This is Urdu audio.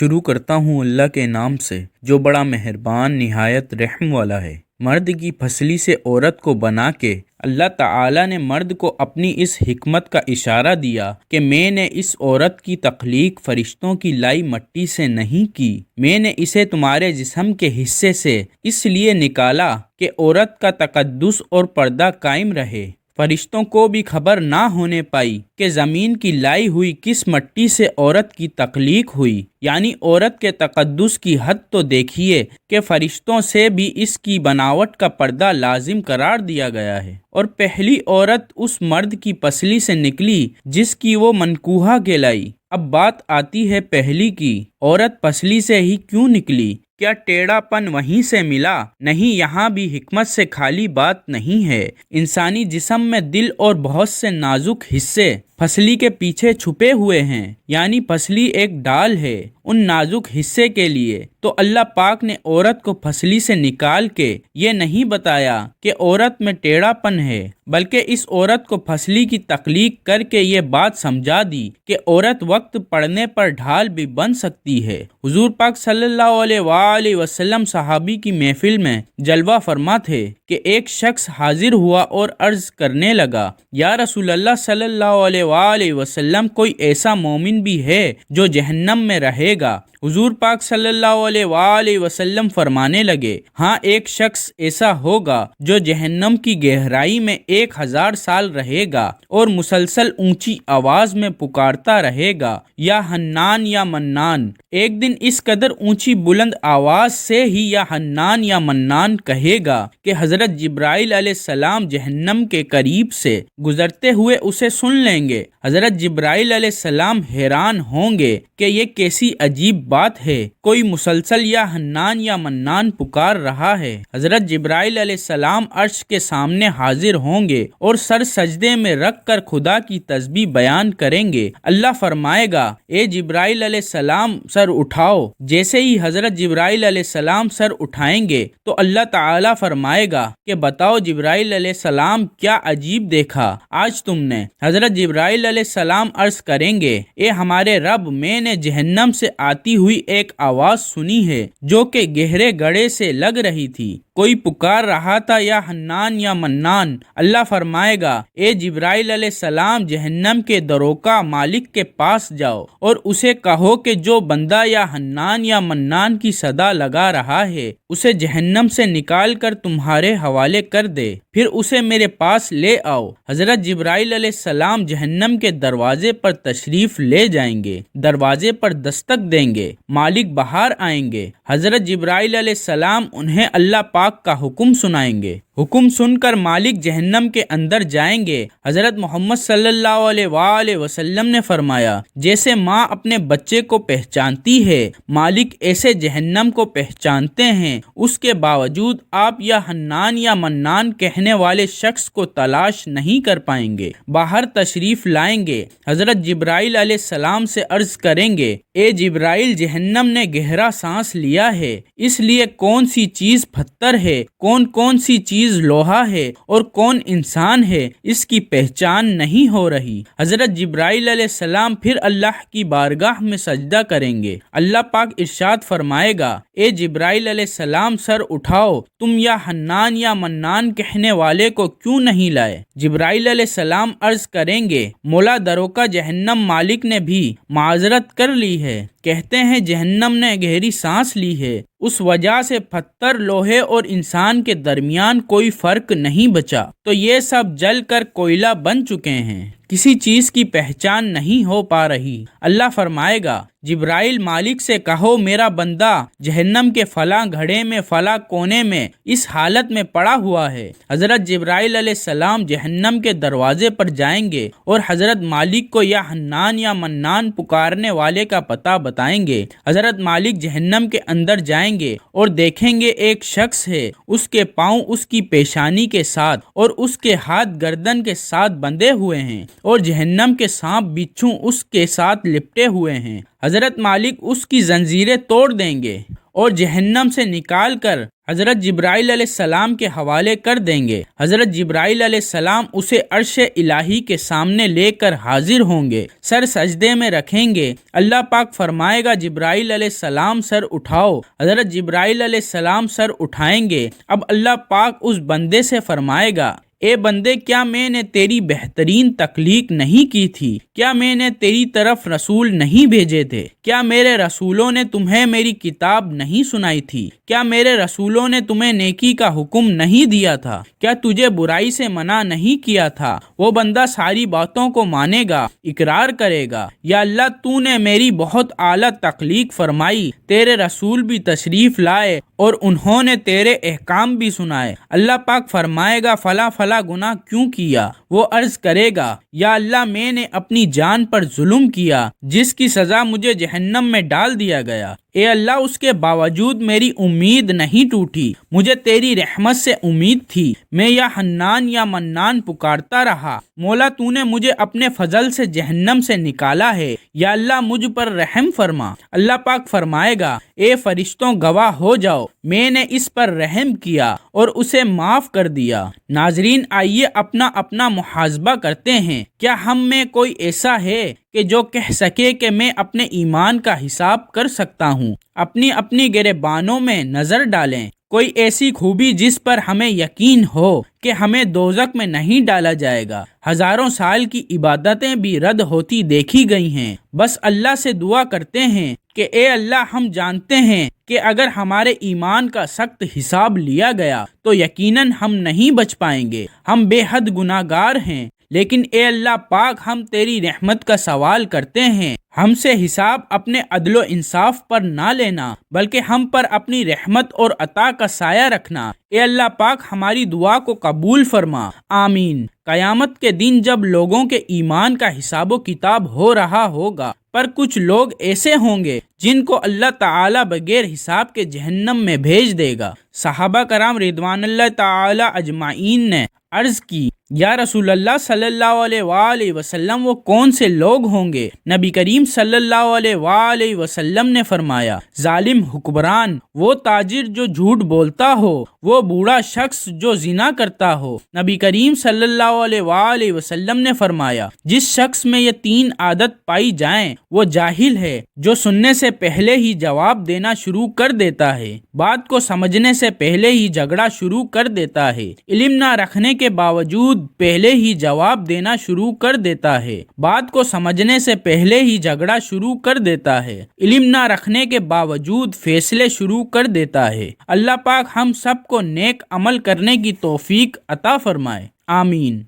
شروع کرتا ہوں اللہ کے نام سے جو بڑا مہربان نہایت رحم والا ہے۔ مرد کی پھسلی سے عورت کو بنا کے اللہ تعالی نے مرد کو اپنی اس حکمت کا اشارہ دیا کہ میں نے اس عورت کی تخلیق فرشتوں کی لائی مٹی سے نہیں کی، میں نے اسے تمہارے جسم کے حصے سے اس لیے نکالا کہ عورت کا تقدس اور پردہ قائم رہے۔ فرشتوں کو بھی خبر نہ ہونے پائی کہ زمین کی لائی ہوئی کس مٹی سے عورت کی تخلیق ہوئی، یعنی عورت کے تقدس کی حد تو دیکھیے کہ فرشتوں سے بھی اس کی بناوٹ کا پردہ لازم قرار دیا گیا ہے۔ اور پہلی عورت اس مرد کی پسلی سے نکلی جس کی وہ منکوحہ کہلائی۔ اب بات آتی ہے پہلی کی، عورت پسلی سے ہی کیوں نکلی؟ کیا ٹیڑھا پن وہیں سے ملا؟ نہیں، یہاں بھی حکمت سے خالی بات نہیں ہے۔ انسانی جسم میں دل اور بہت سے نازک حصے پسلی کے پیچھے چھپے ہوئے ہیں، یعنی پسلی ایک ڈال ہے ان نازک حصے کے لیے۔ تو اللہ پاک نے عورت کو پسلی سے نکال کے یہ نہیں بتایا کہ عورت میں ٹیڑھا پن ہے، بلکہ اس عورت کو پسلی کی تخلیق کر کے یہ بات سمجھا دی کہ عورت وقت پڑنے پر ڈھال بھی بن سکتی ہے۔ حضور پاک صلی اللہ علیہ وآلہ وسلم صحابی کی محفل میں جلوہ فرما تھے کہ ایک شخص حاضر ہوا اور عرض کرنے لگا، یا رسول اللہ صلی اللہ علیہ وآلہ وسلم، کوئی ایسا مومن بھی ہے جو جہنم میں رہے گا؟ حضور پاک صلی اللہ علیہ وآلہ وسلم فرمانے لگے، ہاں، ایک شخص ایسا ہوگا جو جہنم کی گہرائی میں 1000 سال رہے گا اور مسلسل اونچی آواز میں پکارتا رہے گا، یا حنان یا منان۔ ایک دن اس قدر اونچی بلند آواز سے ہی یا حنان یا منان کہے گا کہ حضرت جبرائیل علیہ السلام جہنم کے قریب سے گزرتے ہوئے اسے سن لیں گے۔ حضرت جبرائیل علیہ السلام حیران ہوں گے کہ یہ کیسی عجیب بات ہے، کوئی مسلسل یا حنان یا منان پکار رہا ہے۔ حضرت جبرائیل علیہ السلام عرش کے سامنے حاضر ہوں گے اور سر سجدے میں رکھ کر خدا کی تسبیح بیان کریں گے۔ اللہ فرمائے گا، اے جبرائیل علیہ السلام سر اٹھاؤ۔ جیسے ہی حضرت جبرائیل علیہ السلام سر اٹھائیں گے تو اللہ تعالیٰ فرمائے گا کہ بتاؤ جبرائیل علیہ السلام، کیا عجیب دیکھا آج تم نے؟ حضرت جبرائیل علیہ السلام عرض کریں گے، اے ہمارے رب، میں نے جہنم سے آتی ہوئی ایک آواز سنی ہے جو کہ گہرے گڑھے سے لگ رہی تھی، کوئی پکار رہا تھا یا حنان یا منان۔ اللہ فرمائے گا، اے جبرائیل علیہ السلام، جہنم کے دروقہ مالک کے پاس جاؤ اور اسے کہو کہ جو بندہ یا حنان یا منان کی صدا لگا رہا ہے اسے جہنم سے نکال کر تمہارے حوالے کر دے، پھر اسے میرے پاس لے آؤ۔ حضرت جبرائیل علیہ السلام جہنم کے دروازے پر تشریف لے جائیں گے، دروازے پر دستک دیں گے، مالک باہر آئیں گے۔ حضرت جبرائیل علیہ السلام انہیں اللہ پاک کا حکم سنائیں گے۔ حکم سن کر مالک جہنم کے اندر جائیں گے۔ حضرت محمد صلی اللہ علیہ وآلہ وسلم نے فرمایا، جیسے ماں اپنے بچے کو پہچانتی ہے، مالک ایسے جہنم کو پہچانتے ہیں، اس کے باوجود آپ یا حنان یا منان کہنے والے شخص کو تلاش نہیں کر پائیں گے۔ باہر تشریف لائیں گے، حضرت جبرائیل علیہ السلام سے عرض کریں گے، اے جبرائیل، جہنم نے گہرا سانس لیا ہے، اس لیے کون سی چیز پتھر ہے، کون سی چیز لوہا ہے اور کون انسان ہے، اس کی پہچان نہیں ہو رہی۔ حضرت جبرائیل علیہ السلام پھر اللہ کی بارگاہ میں سجدہ کریں گے۔ اللہ پاک ارشاد فرمائے گا، اے جبرائیل علیہ السلام، سر اٹھاؤ، تم یا حنان یا منان کہنے والے کو کیوں نہیں لائے؟ جبرائیل علیہ السلام عرض کریں گے، مولا دروقہ جہنم مالک نے بھی معذرت کر لی ہے، کہتے ہیں جہنم نے گہری سانس لی ہے، اس وجہ سے پتھر، لوہے اور انسان کے درمیان کوئی فرق نہیں بچا، تو یہ سب جل کر کوئلہ بن چکے ہیں، کسی چیز کی پہچان نہیں ہو پا رہی۔ اللہ فرمائے گا، جبرائیل، مالک سے کہو میرا بندہ جہنم کے فلاں گھڑے میں فلاں کونے میں اس حالت میں پڑا ہوا ہے۔ حضرت جبرائیل علیہ السلام جہنم کے دروازے پر جائیں گے اور حضرت مالک کو یا حنان یا منان پکارنے والے کا پتہ بتائیں گے۔ حضرت مالک جہنم کے اندر جائیں گے اور دیکھیں گے ایک شخص ہے، اس کے پاؤں اس کی پیشانی کے ساتھ اور اس کے ہاتھ گردن کے ساتھ بندھے ہوئے ہیں اور جہنم کے سانپ بچھو اس کے ساتھ لپٹے ہوئے ہیں۔ حضرت مالک اس کی زنجیریں توڑ دیں گے اور جہنم سے نکال کر حضرت جبرائیل علیہ السلام کے حوالے کر دیں گے۔ حضرت جبرائیل علیہ السلام اسے عرش الہی کے سامنے لے کر حاضر ہوں گے، سر سجدے میں رکھیں گے۔ اللہ پاک فرمائے گا جبرائیل علیہ السلام سر اٹھاؤ۔ حضرت جبرائیل علیہ السلام سر اٹھائیں گے۔ اب اللہ پاک اس بندے سے فرمائے گا، اے بندے، کیا میں نے تیری بہترین تخلیق نہیں کی تھی؟ کیا میں نے تیری طرف رسول نہیں بھیجے تھے؟ کیا میرے رسولوں نے تمہیں میری کتاب نہیں سنائی تھی؟ کیا میرے رسولوں نے تمہیں نیکی کا حکم نہیں دیا تھا؟ کیا تجھے برائی سے منع نہیں کیا تھا؟ وہ بندہ ساری باتوں کو مانے گا، اقرار کرے گا، یا اللہ تو نے میری بہت اعلیٰ تخلیق فرمائی، تیرے رسول بھی تشریف لائے اور انہوں نے تیرے احکام بھی سنائے۔ اللہ پاک فرمائے گا فلاں فلاں گناہ کیوں کیا؟ وہ عرض کرے گا، یا اللہ میں نے اپنی جان پر ظلم کیا جس کی سزا مجھے جہنم میں ڈال دیا گیا۔ اے اللہ، اس کے باوجود میری امید نہیں ٹوٹی، مجھے تیری رحمت سے امید تھی، میں یا حنان یا منان پکارتا رہا۔ مولا تو نے مجھے اپنے فضل سے جہنم سے نکالا ہے، یا اللہ مجھ پر رحم فرما۔ اللہ پاک فرمائے گا، اے فرشتوں گواہ ہو جاؤ، میں نے اس پر رحم کیا اور اسے معاف کر دیا۔ ناظرین، آئیے اپنا اپنا محاسبہ کرتے ہیں۔ کیا ہم میں کوئی ایسا ہے کہ جو کہہ سکے کہ میں اپنے ایمان کا حساب کر سکتا ہوں؟ اپنی اپنی گریبانوں میں نظر ڈالیں۔ کوئی ایسی خوبی جس پر ہمیں یقین ہو کہ ہمیں دوزخ میں نہیں ڈالا جائے گا؟ ہزاروں سال کی عبادتیں بھی رد ہوتی دیکھی گئی ہیں۔ بس اللہ سے دعا کرتے ہیں کہ اے اللہ، ہم جانتے ہیں کہ اگر ہمارے ایمان کا سخت حساب لیا گیا تو یقیناً ہم نہیں بچ پائیں گے، ہم بے حد گناہگار ہیں۔ لیکن اے اللہ پاک، ہم تیری رحمت کا سوال کرتے ہیں، ہم سے حساب اپنے عدل و انصاف پر نہ لینا، بلکہ ہم پر اپنی رحمت اور عطا کا سایہ رکھنا۔ اے اللہ پاک، ہماری دعا کو قبول فرما، آمین۔ قیامت کے دن جب لوگوں کے ایمان کا حساب و کتاب ہو رہا ہوگا، پر کچھ لوگ ایسے ہوں گے جن کو اللہ تعالی بغیر حساب کے جہنم میں بھیج دے گا۔ صحابہ کرام رضوان اللہ تعالی اجمعین نے عرض کی، یا رسول اللہ صلی اللہ علیہ وآلہ وسلم، وہ کون سے لوگ ہوں گے؟ نبی کریم صلی اللہ علیہ وآلہ وسلم نے فرمایا، ظالم حکمران، وہ تاجر جو جھوٹ بولتا ہو، وہ بوڑھا شخص جو زنا کرتا ہو۔ نبی کریم صلی اللہ علیہ وآلہ وسلم نے فرمایا، جس شخص میں یہ تین عادت پائی جائیں وہ جاہل ہے، جو سننے سے پہلے ہی جواب دینا شروع کر دیتا ہے، بات کو سمجھنے سے پہلے ہی جھگڑا شروع کر دیتا ہے، علم نہ رکھنے کے باوجود پہلے ہی جواب دینا شروع کر دیتا ہے، بات کو سمجھنے سے پہلے ہی جھگڑا شروع کر دیتا ہے، علم نہ رکھنے کے باوجود فیصلے شروع کر دیتا ہے۔ اللہ پاک ہم سب کو نیک عمل کرنے کی توفیق عطا فرمائے، آمین۔